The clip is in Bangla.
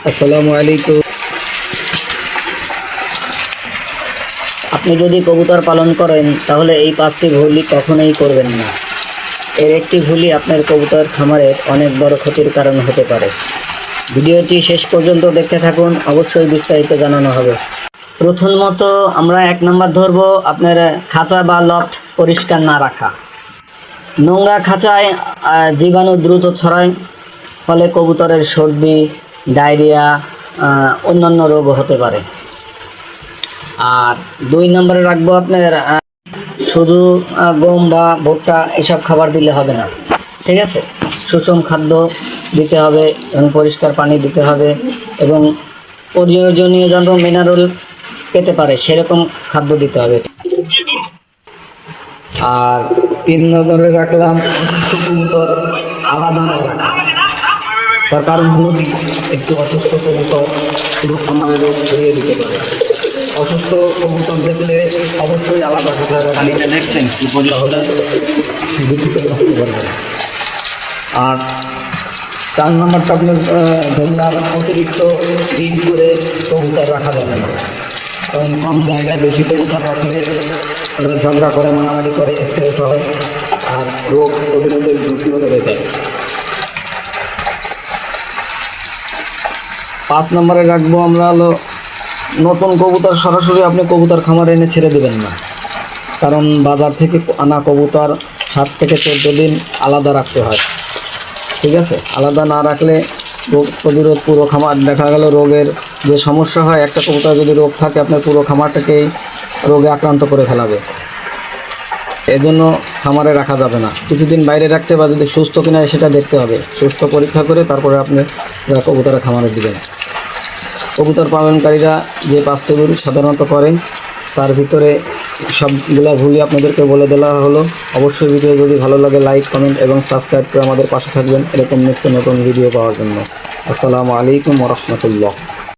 আসসালামু আলাইকুম। আপনি যদি কবুতর পালন করেন তাহলে এই 5টি ভুলই কখনোই করবেন না। এর একটি ভুলই আপনার কবুতর খামারের অনেক বড় ক্ষতির কারণ হতে পারে। ভিডিওটি শেষ পর্যন্ত দেখতে থাকুন, অবশ্যই বিস্তারিত জানানো হবে। প্রথমত আমরা 1 নম্বর ধরবো আপনার খাঁচা বা লফট পরিষ্কার না রাখা। নোংরা খাঁচায় জীবাণু দ্রুত ছড়ায়, ফলে কবুতরের সর্দি, ডায়রিয়া, অন্যান্য রোগ হতে পারে। আর 2 নম্বরে রাখবো আপনার শুধু গম বা ভুট্টা এসব খাবার দিলে হবে না, ঠিক আছে। সুষম খাদ্য দিতে হবে এবং পরিষ্কার পানি দিতে হবে এবং প্রয়োজনীয় যেন মিনারেল পেতে পারে সেরকম খাদ্য দিতে হবে। আর 3 নম্বরে রাখলাম কবুতর আলাদা না রাখা। তার কারণ হলো একটু অসুস্থ কবুতর পুরো খামারে রোগ ছড়িয়ে দিতে পারে। অসুস্থ কবুতর দেখলে অবশ্যই আলাদা কথা পানিটা দেখছেন কি বললে হলে দূষিত রাখতে পারবে। আর 4 নম্বরটা আপনার ধরলাম অতিরিক্ত দিন করে কবুতর রাখা যাবে না, কারণ কম জায়গায় বেশি কবুতর রাখলে ওরা ঝগড়া করে, মারামারি করে, স্ট্রেস হয় আর রোগ প্রতিরোধের ঝুঁকিও বেড়ে যায়। 5 নম্বরে রাখবো আমরা হলো নতুন কবুতর সরাসরি আপনি কবুতর খামারে এনে ছেড়ে দেবেন না, কারণ বাজার থেকে আনা কবুতর 7 থেকে 14 দিন আলাদা রাখতে হয়, ঠিক আছে। আলাদা না রাখলে রোগ প্রতিরোধ পুরো খামার, দেখা গেল রোগের যে সমস্যা হয়, একটা কবুতর যদি রোগ থাকে আপনার পুরো খামারটাকেই রোগে আক্রান্ত করে ফেলাবে। এজন্য খামারে রাখা যাবে না, কিছুদিন বাইরে রাখতে বা যদি সুস্থ কিনা সেটা দেখতে হবে, সুস্থ পরীক্ষা করে তারপরে আপনি কবুতরের খামারে দিবেন। কবুতর পালনকারীরা যে 5টি ভুল সাধারণত করেন তার ভিতরে সবগুলা ভুলই আপনাদেরকে বলে দেওয়া হলো। অবশ্যই ভিডিও যদি ভালো লাগে লাইক, কমেন্ট এবং সাবস্ক্রাইব করে আমাদের পাশে থাকবেন এরকম নিত্য নতুন ভিডিও পাওয়ার জন্য। আসসালামু আলাইকুম ওয়া রাহমাতুল্লাহ।